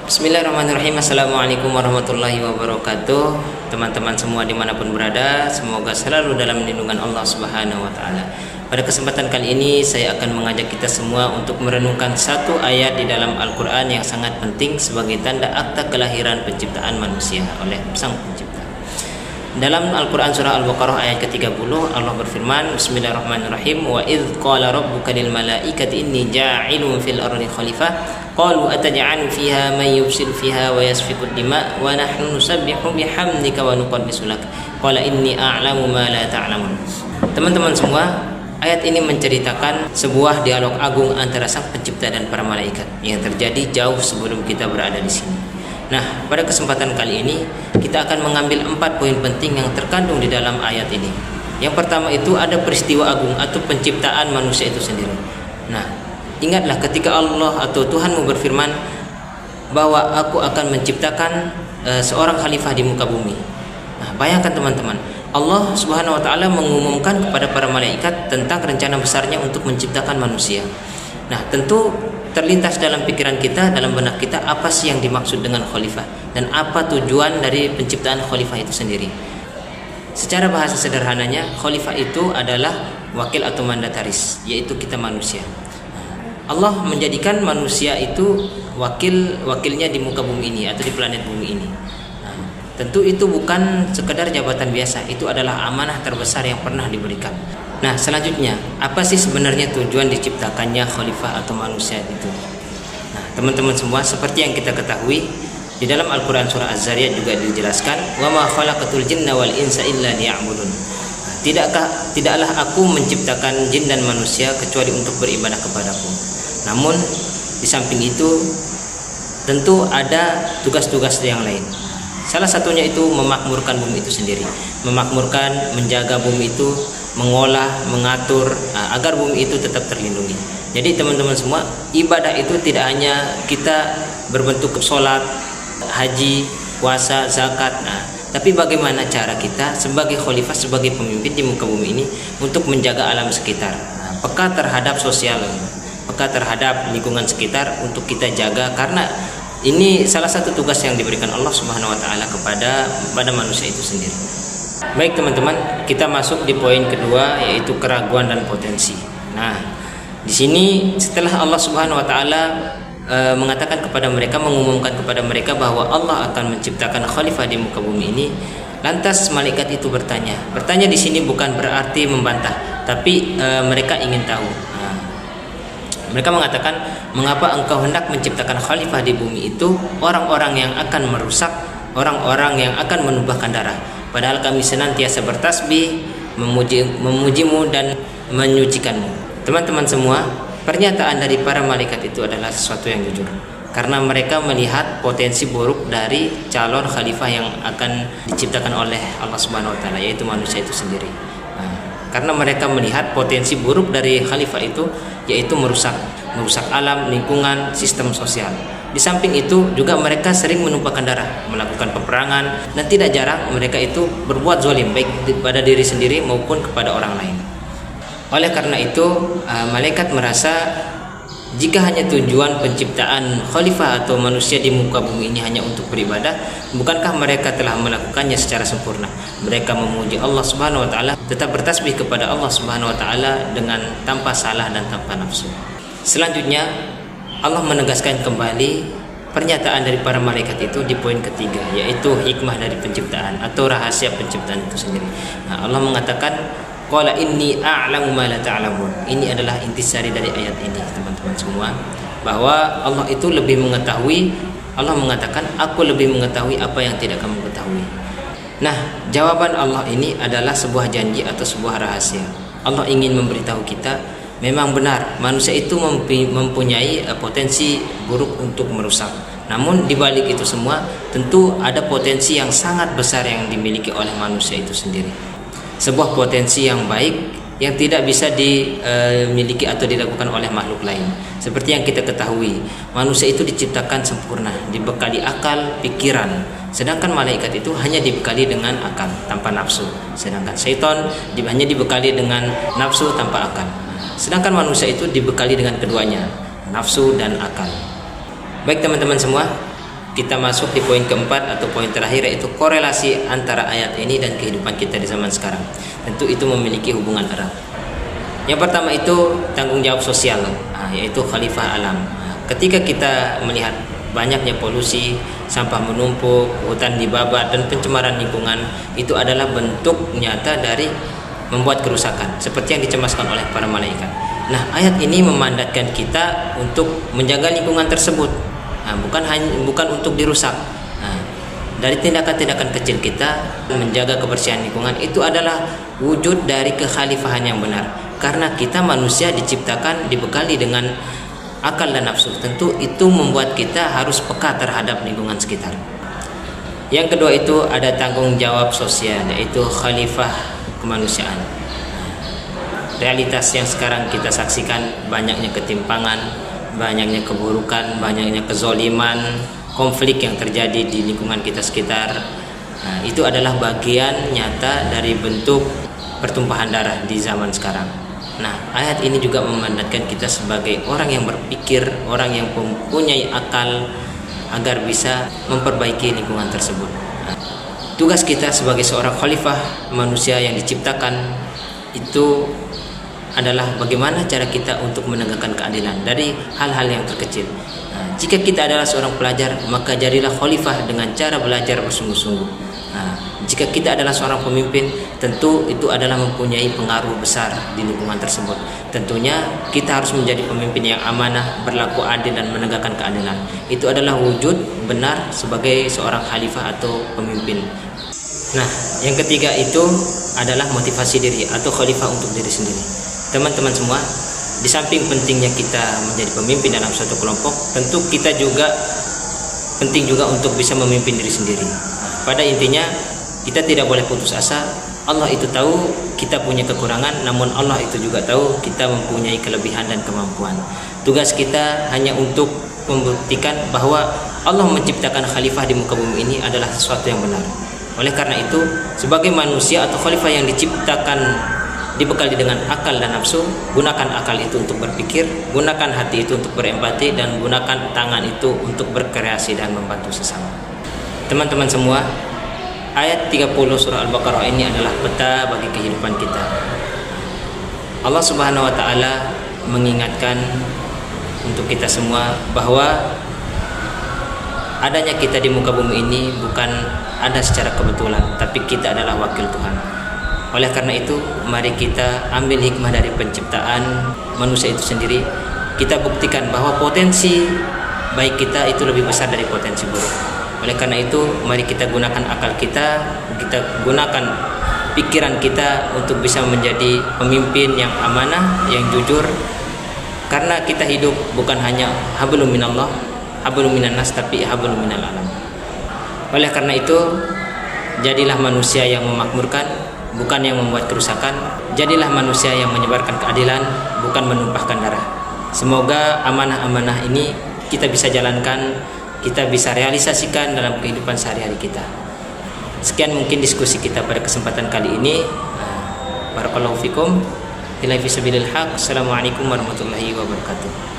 Bismillahirrahmanirrahim. Assalamualaikum warahmatullahi wabarakatuh. Teman-teman semua dimanapun berada, semoga selalu dalam lindungan Allah Subhanahu wa Ta'ala. Pada kesempatan kali ini saya akan mengajak kita semua untuk merenungkan satu ayat di dalam Al-Quran yang sangat penting sebagai tanda akta kelahiran penciptaan manusia oleh Sang Pencipta. Dalam Al-Quran surah Al-Baqarah ayat ke-30 Allah berfirman, Bismillahirrahmanirrahim, wa idh qala rabbuka lil malaikati inni ja'ilun fil ardi khalifah qalu ataj'alu fiha man yufsidu fiha wa yasfiku dima wa nahnu nusabbihu bihamdika wa nuqaddisu lak qala inni a'lamu ma la ta'lamun. Teman-teman semua, ayat ini menceritakan sebuah dialog agung antara Sang Pencipta dan para malaikat yang terjadi jauh sebelum kita berada di sini. Nah, pada kesempatan kali ini kita akan mengambil 4 poin penting yang terkandung di dalam ayat ini. Yang pertama itu ada peristiwa agung atau penciptaan manusia itu sendiri. Nah, ingatlah ketika Allah atau Tuhanmu berfirman bahwa aku akan menciptakan seorang khalifah di muka bumi. Nah, bayangkan teman-teman, Allah Subhanahu wa Ta'ala mengumumkan kepada para malaikat tentang rencana besarnya untuk menciptakan manusia. Nah, tentu terlintas dalam pikiran kita, dalam benak kita, apa sih yang dimaksud dengan khalifah dan apa tujuan dari penciptaan khalifah itu sendiri. Secara bahasa sederhananya, khalifah itu adalah wakil atau mandataris, yaitu kita manusia. Allah menjadikan manusia itu wakilnya di muka bumi ini atau di planet bumi ini. Nah, tentu itu bukan sekedar jabatan biasa, itu adalah amanah terbesar yang pernah diberikan. Nah, selanjutnya, apa sih sebenarnya tujuan diciptakannya khalifah atau manusia itu? Nah, teman-teman semua, seperti yang kita ketahui, di dalam Al-Quran surah Az-Zariyat juga dijelaskan, wa ma khalaqatul jinna wal insa illa liya'budun. Nah, tidaklah aku menciptakan jin dan manusia kecuali untuk beribadah kepadaku. Namun, di samping itu tentu ada tugas-tugas yang lain. Salah satunya itu memakmurkan bumi itu sendiri, memakmurkan, menjaga bumi itu, mengolah, mengatur agar bumi itu tetap terlindungi. Jadi teman-teman semua, ibadah itu tidak hanya kita berbentuk sholat, haji, puasa, zakat, tapi bagaimana cara kita sebagai khalifah, sebagai pemimpin di muka bumi ini untuk menjaga alam sekitar, peka terhadap sosial, peka terhadap lingkungan sekitar untuk kita jaga, karena ini salah satu tugas yang diberikan Allah Subhanahu wa Ta'ala kepada manusia itu sendiri. Baik teman-teman, kita masuk di poin kedua, yaitu keraguan dan potensi. Nah, di sini setelah Allah Subhanahu wa Ta'ala mengatakan kepada mereka, mengumumkan kepada mereka bahwa Allah akan menciptakan khalifah di muka bumi ini, lantas malaikat itu bertanya. Bertanya di sini bukan berarti membantah, tapi mereka ingin tahu. Mereka mengatakan, mengapa engkau hendak menciptakan khalifah di bumi itu orang-orang yang akan merusak, orang-orang yang akan menumpahkan darah, padahal kami senantiasa bertasbih, memujimu dan menyucikanmu. Teman-teman semua, pernyataan dari para malaikat itu adalah sesuatu yang jujur, karena mereka melihat potensi buruk dari calon khalifah yang akan diciptakan oleh Allah Subhanahu wa Ta'ala, yaitu manusia itu sendiri. Karena mereka melihat potensi buruk dari khalifah itu, yaitu merusak alam, lingkungan, sistem sosial. Di samping itu juga mereka sering menumpahkan darah, melakukan peperangan, dan tidak jarang mereka itu berbuat zalim baik pada diri sendiri maupun kepada orang lain. Oleh karena itu, malaikat merasa jika hanya tujuan penciptaan khalifah atau manusia di muka bumi ini hanya untuk beribadah, bukankah mereka telah melakukannya secara sempurna? Mereka memuji Allah Subhanahu wa Ta'ala, tetap bertasbih kepada Allah Subhanahu wa Ta'ala dengan tanpa salah dan tanpa nafsu. Selanjutnya, Allah menegaskan kembali pernyataan dari para malaikat itu di poin ketiga, yaitu hikmah dari penciptaan atau rahasia penciptaan itu sendiri. Nah, Allah mengatakan, qala inni a'lamu ma la ta'lamun. Ini adalah intisari dari ayat ini, teman-teman semua, bahwa Allah itu lebih mengetahui. Allah mengatakan, aku lebih mengetahui apa yang tidak kamu ketahui. Nah, jawaban Allah ini adalah sebuah janji atau sebuah rahasia. Allah ingin memberitahu kita, memang benar manusia itu mempunyai potensi buruk untuk merusak. Namun di balik itu semua, tentu ada potensi yang sangat besar yang dimiliki oleh manusia itu sendiri. Sebuah potensi yang baik yang tidak bisa dimiliki atau dilakukan oleh makhluk lain. Seperti yang kita ketahui, manusia itu diciptakan sempurna, dibekali akal, pikiran. Sedangkan malaikat itu hanya dibekali dengan akal tanpa nafsu. Sedangkan syaitan hanya dibekali dengan nafsu tanpa akal. Sedangkan manusia itu dibekali dengan keduanya, nafsu dan akal. Baik teman-teman semua, kita masuk di poin keempat atau poin terakhir, yaitu korelasi antara ayat ini dan kehidupan kita di zaman sekarang. Tentu itu memiliki hubungan erat. Yang pertama itu tanggung jawab sosial, yaitu khalifah alam. Ketika kita melihat banyaknya polusi, sampah menumpuk, hutan dibabat, dan pencemaran lingkungan, itu adalah bentuk nyata dari membuat kerusakan seperti yang dicemaskan oleh para malaikat. Nah, ayat ini memandatkan kita untuk menjaga lingkungan tersebut, bukan untuk dirusak. Dari tindakan-tindakan kecil kita menjaga kebersihan lingkungan itu adalah wujud dari kekhalifahan yang benar, karena kita manusia diciptakan dibekali dengan akal dan nafsu. Tentu itu membuat kita harus peka terhadap lingkungan sekitar. Yang kedua itu ada tanggung jawab sosial, yaitu khalifah kemanusiaan. Realitas yang sekarang kita saksikan, banyaknya ketimpangan, banyaknya keburukan, banyaknya kezoliman, konflik yang terjadi di lingkungan kita sekitar. Itu adalah bagian nyata dari bentuk pertumpahan darah di zaman sekarang. Nah, ayat ini juga memandatkan kita sebagai orang yang berpikir, orang yang mempunyai akal, agar bisa memperbaiki lingkungan tersebut. Tugas kita sebagai seorang khalifah manusia yang diciptakan itu adalah bagaimana cara kita untuk menegakkan keadilan dari hal-hal yang terkecil. Jika kita adalah seorang pelajar, maka jadilah khalifah dengan cara belajar bersungguh-sungguh. Jika kita adalah seorang pemimpin, tentu itu adalah mempunyai pengaruh besar di lingkungan tersebut. Tentunya kita harus menjadi pemimpin yang amanah, berlaku adil, dan menegakkan keadilan. Itu adalah wujud benar sebagai seorang khalifah atau pemimpin. Nah, yang ketiga itu adalah motivasi diri atau khalifah untuk diri sendiri. Teman-teman semua, di samping pentingnya kita menjadi pemimpin dalam suatu kelompok, tentu kita juga penting juga untuk bisa memimpin diri sendiri. Pada intinya, kita tidak boleh putus asa. Allah itu tahu kita punya kekurangan, namun Allah itu juga tahu kita mempunyai kelebihan dan kemampuan. Tugas kita hanya untuk membuktikan bahwa Allah menciptakan khalifah di muka bumi ini adalah sesuatu yang benar. Oleh karena itu, sebagai manusia atau khalifah yang diciptakan dibekali dengan akal dan nafsu, gunakan akal itu untuk berpikir, gunakan hati itu untuk berempati, dan gunakan tangan itu untuk berkreasi dan membantu sesama. Teman-teman semua, ayat 30 surah Al-Baqarah ini adalah peta bagi kehidupan kita. Allah Subhanahu wa taala mengingatkan untuk kita semua bahwa adanya kita di muka bumi ini bukan ada secara kebetulan, tapi kita adalah wakil Tuhan. Oleh karena itu, mari kita ambil hikmah dari penciptaan manusia itu sendiri. Kita buktikan bahwa potensi baik kita itu lebih besar dari potensi buruk. Oleh karena itu, mari kita gunakan akal kita gunakan pikiran kita untuk bisa menjadi pemimpin yang amanah, yang jujur. Karena kita hidup bukan hanya hablum minallah, hablum minan nas, tapi hablum minal alam. Oleh karena itu, jadilah manusia yang memakmurkan, bukan yang membuat kerusakan. Jadilah manusia yang menyebarkan keadilan, bukan menumpahkan darah. Semoga amanah-amanah ini kita bisa jalankan, kita bisa realisasikan dalam kehidupan sehari-hari kita. Sekian mungkin diskusi kita pada kesempatan kali ini. Barakallahu fikum. Billahi fi sabilil haq. Assalamualaikum warahmatullahi wabarakatuh.